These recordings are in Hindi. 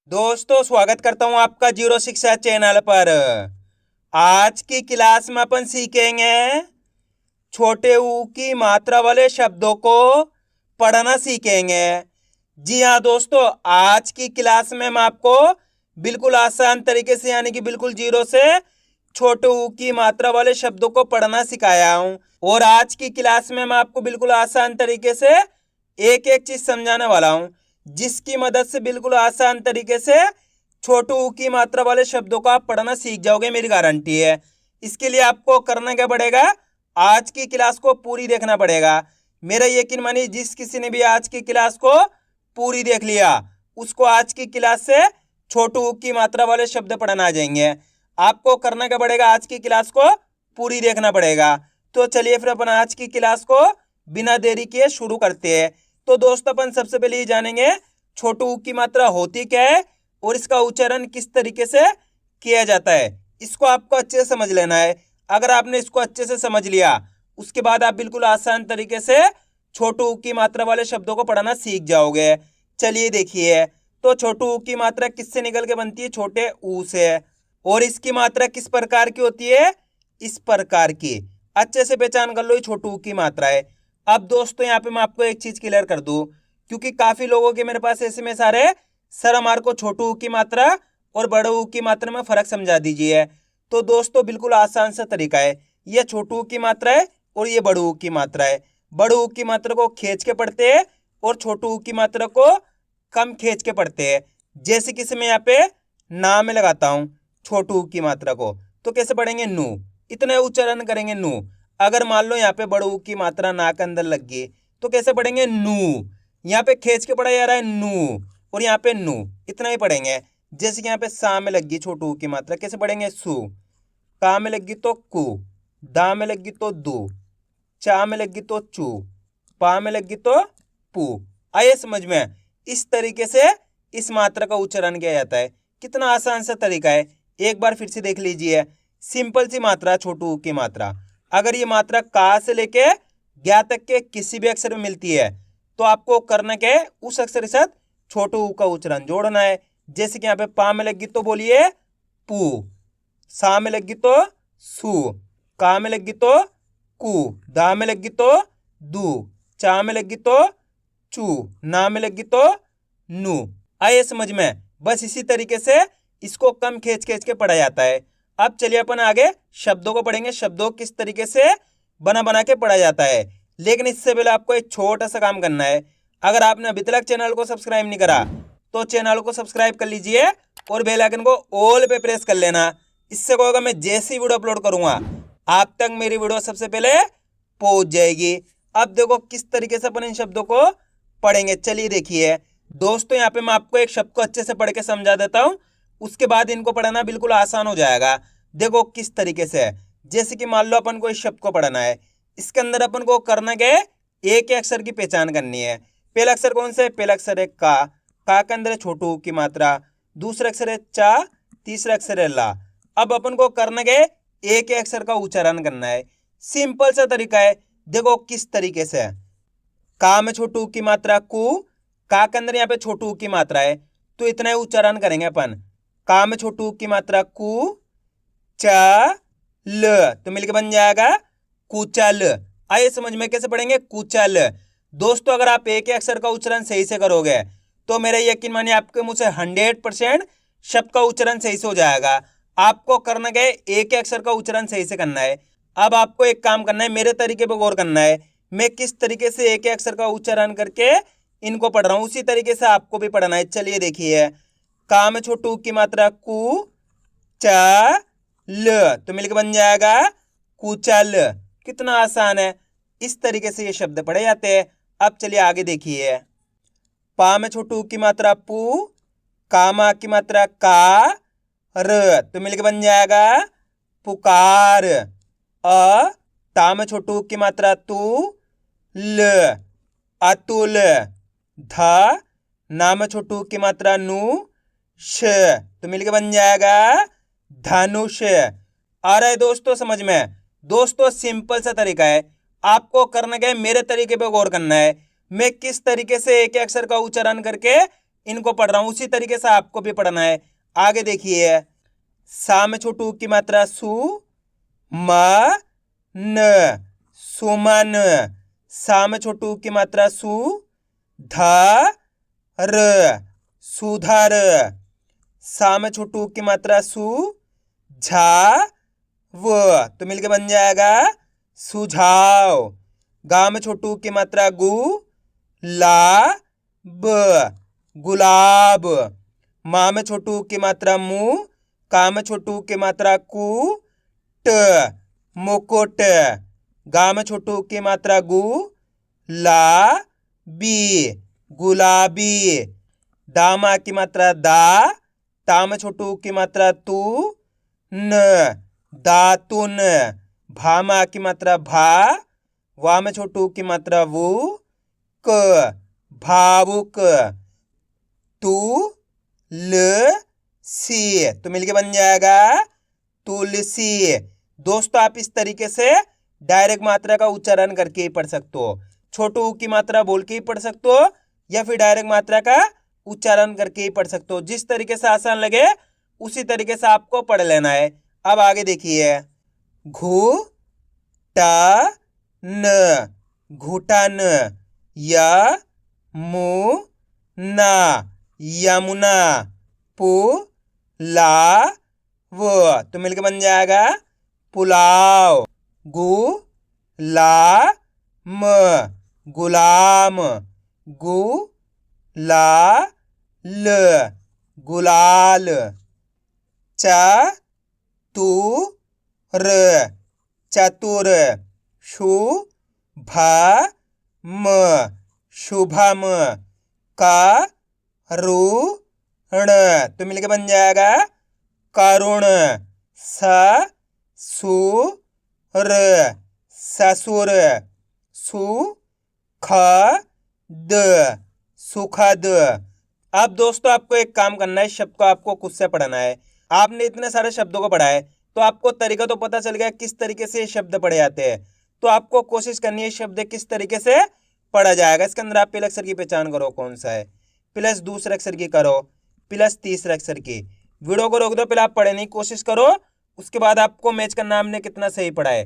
दोस्तों स्वागत करता हूं आपका जीरो शिक्षा चैनल पर। आज की क्लास में अपन सीखेंगे छोटे ऊ की मात्रा वाले शब्दों को पढ़ना सीखेंगे। जी हाँ दोस्तों, आज की क्लास में मैं आपको बिल्कुल आसान तरीके से यानी कि बिल्कुल जीरो से छोटे ऊ की मात्रा वाले शब्दों को पढ़ना सिखाया हूं। और आज की क्लास में मैं आपको बिल्कुल आसान तरीके से एक एक चीज समझाने वाला हूं, जिसकी मदद से बिल्कुल आसान तरीके से छोटे ऊ की मात्रा वाले शब्दों को आप पढ़ना सीख जाओगे, मेरी गारंटी है। इसके लिए आपको करना क्या पड़ेगा, आज की क्लास को पूरी देखना पड़ेगा। मेरा यकीन मानिए, जिस किसी ने भी आज की क्लास को पूरी देख लिया उसको आज की क्लास से छोटे ऊ की मात्रा वाले शब्द पढ़ना आ जाएंगे। आपको करना क्या पड़ेगा, आज की क्लास को पूरी देखना पड़ेगा। तो चलिए फिर अपन आज की क्लास को बिना देरी किए शुरू करते हैं। तो दोस्तों अपन सबसे पहले ये जानेंगे छोटे ऊ की मात्रा होती क्या है और इसका उच्चारण किस तरीके से किया जाता है। इसको आपको अच्छे से समझ लेना है। अगर आपने इसको अच्छे से समझ लिया उसके बाद आप बिल्कुल आसान तरीके से छोटे ऊ की मात्रा वाले शब्दों को पढ़ना सीख जाओगे। चलिए देखिए, तो छोटे ऊ की मात्रा किससे निकल के बनती है, छोटे ऊ से। और इसकी मात्रा किस प्रकार की होती है, इस प्रकार की। अच्छे से पहचान कर लो, ये छोटे ऊ की मात्रा है। अब दोस्तों यहाँ पे मैं आपको एक चीज क्लियर कर दूं, क्योंकि काफी लोगों के मेरे पास ऐसे में सारे सर हमारे को छोटे ऊ की मात्रा और बड़े ऊ की मात्रा में फर्क समझा दीजिए। तो दोस्तों बिल्कुल आसान सा तरीका है, ये छोटे ऊ की मात्रा है और ये बड़े ऊ की मात्रा है। बड़े ऊ की मात्रा को खींच के पढ़ते हैं और छोटे ऊ की मात्रा को कम खींच के पढ़ते हैं। जैसे कि मैं यहाँ पे ना में लगाता हूँ छोटे ऊ की मात्रा को, तो कैसे पढ़ेंगे, नू, इतना उच्चारण करेंगे नू। अगर मान लो यहाँ पे बड़े ऊ की मात्रा ना के अंदर लग गई तो कैसे पढ़ेंगे, नू। यहाँ पे खींच के पढ़ा जा रहा है नू, और यहाँ पे नू, इतना ही पढ़ेंगे। जैसे कि यहाँ पे सा में लग गई छोटे ऊ की मात्रा, कैसे पढ़ेंगे, सू। का में लग गई तो कु, दा में लग गई तो दू, चा में लग गई तो चू, पा में लग गई तो पू। आइए समझ में, इस तरीके से इस मात्रा का उच्चारण किया जाता है। कितना आसान सा तरीका है, एक बार फिर से देख लीजिए। सिंपल सी मात्रा छोटे ऊ की मात्रा, अगर ये मात्रा का से लेके ज्ञा तक के किसी भी अक्षर में मिलती है तो आपको करना क्या है, उस अक्षर के साथ छोटे ऊ का उच्चारण जोड़ना है। जैसे कि यहाँ पे पा में लगी तो बोलिए पू, सा में लगी तो सू, का में लगी तो कु, दा में लगी तो दू, चा में लगी तो चू, ना में लगी तो नू। आइए समझ में, बस इसी तरीके से इसको कम खींच खींच के पढ़ा जाता है। अब चलिए अपन आगे शब्दों को पढ़ेंगे, शब्दों किस तरीके से बना बना के पढ़ा जाता है। लेकिन इससे पहले आपको एक छोटा सा काम करना है। अगर आपने अभी तक चैनल को सब्सक्राइब नहीं करा तो चैनल को सब्सक्राइब कर लीजिए और बेल आइकन को ऑल पे प्रेस कर लेना। इससे क्या होगा, मैं जैसे ही वीडियो अपलोड करूंगा आप तक मेरी वीडियो सबसे पहले पहुंच जाएगी। अब देखो किस तरीके से अपन इन शब्दों को पढ़ेंगे। चलिए देखिए दोस्तों, यहाँ पे मैं आपको एक शब्द को अच्छे से पढ़ के समझा देता हूँ, उसके बाद इनको पढ़ना बिल्कुल आसान हो जाएगा। देखो किस तरीके से है। जैसे कि मान लो अपन को इस शब्द को पढ़ना है, इसके अंदर अपन को करना क्या है, एक अक्षर की पहचान करनी है। पहला अक्षर कौन सा है, पहला अक्षर है का के अंदर है छोटे ऊ की मात्रा, दूसरा अक्षर है चा, तीसरा अक्षर है ला। अब अपन को करना क्या है, एक अक्षर का उच्चारण करना है। सिंपल सा तरीका है, देखो किस तरीके से है। का में छोटे ऊ की मात्रा कु, का के अंदर यहाँ पे छोटे ऊ की मात्रा है तो इतना ही उच्चारण करेंगे अपन। का में छोटे ऊ की मात्रा कु, चा ल, तो मिलके बन जाएगा कुचल। आइए समझ में कैसे पढ़ेंगे, कुचल। दोस्तों अगर आप एक अक्षर का उच्चारण सही से करोगे तो मेरा यकीन मानिए आपके मुंह से 100% शब्द का उच्चारण सही से हो जाएगा। आपको करना क्या है, एक अक्षर का उच्चारण सही से करना है। अब आपको एक काम करना है, मेरे तरीके पर गौर करना है। मैं किस तरीके से एक अक्षर का उच्चारण करके इनको पढ़ रहा हूं, उसी तरीके से आपको भी पढ़ना है। चलिए देखिए, का में छोटे ऊ की मात्रा कु, चा ल, तो मिलकर बन जाएगा कुचल। कितना आसान है, इस तरीके से ये शब्द पढ़े जाते हैं। अब चलिए आगे देखिए, पा में छोटे ऊ की मात्रा पू, का मा की मात्रा का, र, तो मिलकर बन जाएगा पुकार। ता में छोटे ऊ की मात्रा तू, ल, अतुल। ध, ना में छोटे ऊ की मात्रा नु, श, तो मिलकर बन जाएगा धनुष। आ रहा है दोस्तों समझ में। दोस्तों सिंपल सा तरीका है, आपको करना क्या है, मेरे तरीके पे गौर करना है। मैं किस तरीके से एक अक्षर का उच्चारण करके इनको पढ़ रहा हूं, उसी तरीके से आपको भी पढ़ना है। आगे देखिए, सा में छोटू ऊ की मात्रा सु, म न, सुमन। सा में छोटू ऊ की मात्रा सु, ध र, सुधर। सा में छोटू ऊ की मात्रा सु, झा व, तो मिलके बन जाएगा सुझाव। गा में छोटू की मात्रा गु, ला ब, गुलाब। माँ में छोटू की मात्रा मु, का में छोटू की मात्रा कु, ट, मुकुट। गा में छोटू की मात्रा गु, ला बी, गुलाबी। दामा की मात्रा दा, ता में छोटू की मात्रा तू, न, दातुन। भामा की मात्रा भा, वा में छोटू की मात्रा वु, क, भावुक। तू ल सी, तो मिलके बन जाएगा तुलसी। दोस्तों आप इस तरीके से डायरेक्ट मात्रा का उच्चारण करके ही पढ़ सकते हो। छोटू ऊ की मात्रा बोल के ही पढ़ सकते हो या फिर डायरेक्ट मात्रा का उच्चारण करके ही पढ़ सकते हो। जिस तरीके से आसान लगे उसी तरीके से आपको पढ़ लेना है। अब आगे देखिए, घू टा न, घुटन। या मु ना, यमुना। पु ला वो, तो मिलकर बन जाएगा पुलाव। गु ला म, गुलाम। गु ला ल, गुलाल। च तु र, चतुर। शु भ म, शुभम। क रु ण, तो मिलके बन जाएगा करुण। स सु र, ससुर। सु ख द, सुखद। अब दोस्तों आपको एक काम करना है, शब्द को आपको खुद से पढ़ना है। आपने इतने सारे शब्दों को पढ़ा है तो आपको तरीका तो पता चल गया किस तरीके से ये शब्द पढ़े जाते हैं। तो आपको कोशिश करनी है शब्द किस तरीके से पढ़ा जाएगा। इसके अंदर आप पहले अक्षर की पहचान करो कौन सा है, प्लस दूसरे अक्षर की करो, प्लस तीसरे अक्षर की। वीडियो को रोक दो, पहले आप पढ़ने की कोशिश करो, उसके बाद आपको मैच करना हमने कितना सही पढ़ा है।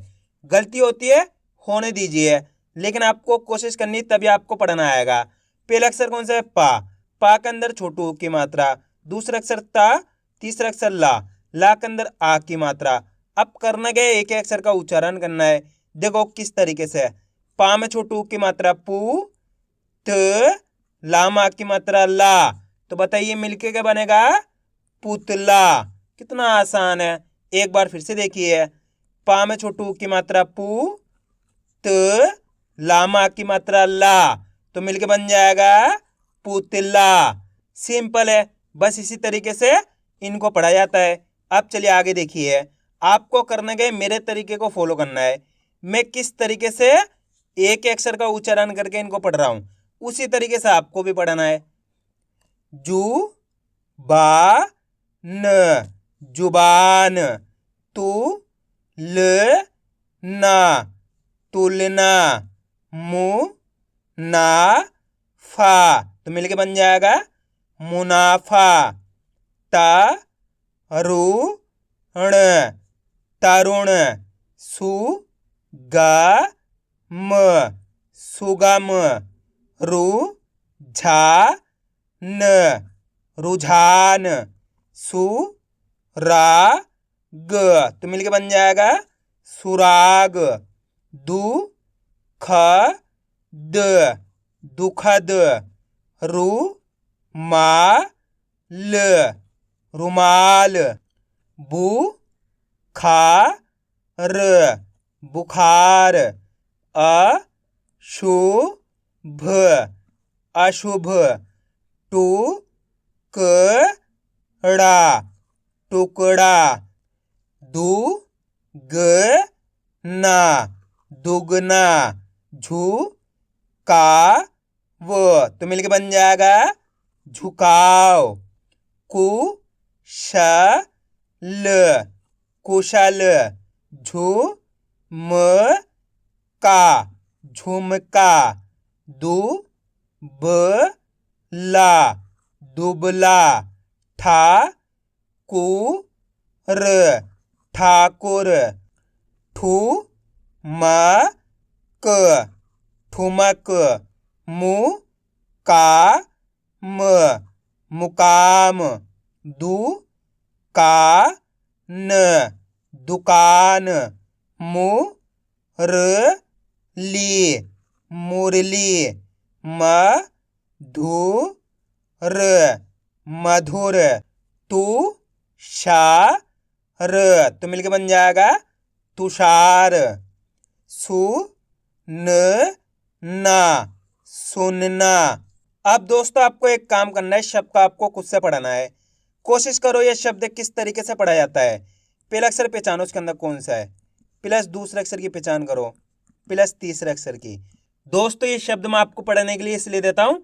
गलती होती है होने दीजिए, लेकिन आपको कोशिश करनी तभी आपको पढ़ना आएगा। पहला अक्षर कौन सा है? पा। पा के अंदर छोटू की मात्रा, दूसरा अक्षर ता, तीसरा अक्षर ला, ला के अंदर आ की मात्रा। अब करना क्या है, एक एक अक्षर का उच्चारण करना है। देखो किस तरीके से, पा में छोटू की मात्रा पू, त, ला में आ की मात्रा ला, तो बताइए मिलके क्या बनेगा? पुतला। कितना आसान है। एक बार फिर से देखिए, पा में छोटू की मात्रा पू, त, ला में आ की मात्रा ला, तो मिलके बन जाएगा पुतला। सिंपल है, बस इसी तरीके से इनको पढ़ा जाता है। अब चलिए आगे देखिए, आपको करने के मेरे तरीके को फॉलो करना है। मैं किस तरीके से एक अक्षर का उच्चारण करके इनको पढ़ रहा हूं, उसी तरीके से आपको भी पढ़ना है। जू बा न, जुबान। तू ल ना, तुलना। मु ना फा, तो मिलके बन जाएगा मुनाफा। ता रु ण, तरुण। सु गा म, सुगम। रु झा न, रुझान। सु रा ग, तो मिलके बन जाएगा सुराग। दु ख द, दुखद। रु मा ल, रुमाल। बु खा र, बुखार। अ शु भ, अशुभ। टू क ड़ा, टुकड़ा। दु ग ना, दुगना। झू का वो, तो मिलके बन जाएगा झुकाव। कु श ल, कुशल। झु म का, झुमका। दु ब ला, दुबला, ठा कु र ठाकुर, ठू म क ठुमक, मु का म मुकाम, दु का न दुकान, मु र ली मुरली, म धु र मधुर, तु शा र तो मिलके बन जाएगा तुषार, सु न ना सुनना। अब दोस्तों आपको एक काम करना है, शब्द को आपको खुद से पढ़ना है। कोशिश करो ये शब्द किस तरीके से पढ़ा जाता है। पहला अक्षर पहचानो उसके अंदर कौन सा है, प्लस दूसरे अक्षर की पहचान करो, प्लस तीसरे अक्षर की। दोस्तों ये शब्द मैं आपको पढ़ने के लिए इसलिए देता हूं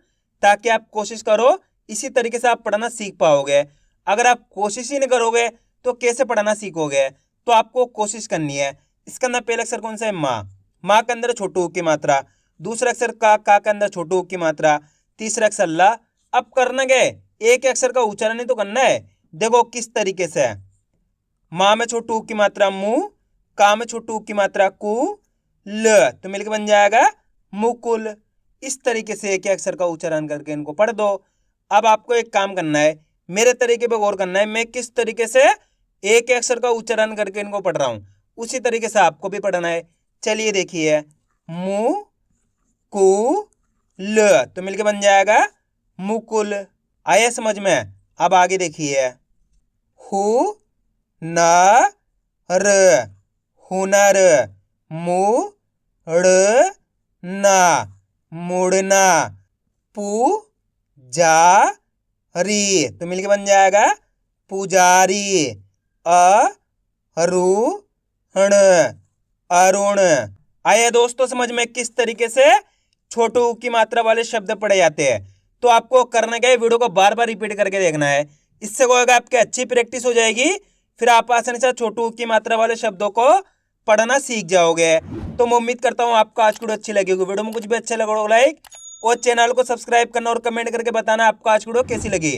ताकि आप कोशिश करो इसी तरीके से आप पढ़ना सीख पाओगे। अगर आप कोशिश ही नहीं करोगे तो कैसे पढ़ना सीखोगे। तो आपको कोशिश करनी है। इसके अंदर पहला अक्षर कौन सा है, माँ। माँ के अंदर छोटू की मात्रा, दूसरा अक्षर का के अंदर छोटू की मात्रा, तीसरा अक्षर ला। अब करना क्या है, एक अक्षर का उच्चारण ही तो करना है। देखो किस तरीके से है, माँ में छोटू की मात्रा मु, का में छोटू की मात्रा कु, ल तो मिलकर बन जाएगा मुकुल। इस तरीके से एक अक्षर का उच्चारण करके इनको पढ़ दो। अब आपको एक काम करना है, मेरे तरीके पे गौर करना है, मैं किस तरीके से एक अक्षर का उच्चारण करके इनको पढ़ रहा हूं, उसी तरीके से आपको भी पढ़ना है। चलिए देखिए, मु कु ल तो मिलके बन जाएगा मुकुल। आया समझ में। अब आगे देखिए, हु न र हुनर, मु ड़ ना मुड़ना, पु जा री तो मिलके बन जाएगा पुजारी, अरुण अरुण। आइए दोस्तों समझ में किस तरीके से छोटू की मात्रा वाले शब्द पढ़े जाते हैं। तो आपको करना क्या है, वीडियो को बार बार रिपीट करके देखना है। इससे क्या होगा, आपकी अच्छी प्रैक्टिस हो जाएगी, फिर आप आसानी से छोटू की मात्रा वाले शब्दों को पढ़ना सीख जाओगे। तो मैं उम्मीद करता हूँ आपको आज की वीडियो अच्छी लगी होगी। वीडियो में कुछ भी अच्छा लगा हो लाइक और चैनल को सब्सक्राइब करना और कमेंट करके बताना आपको आज की वीडियो कैसी लगी।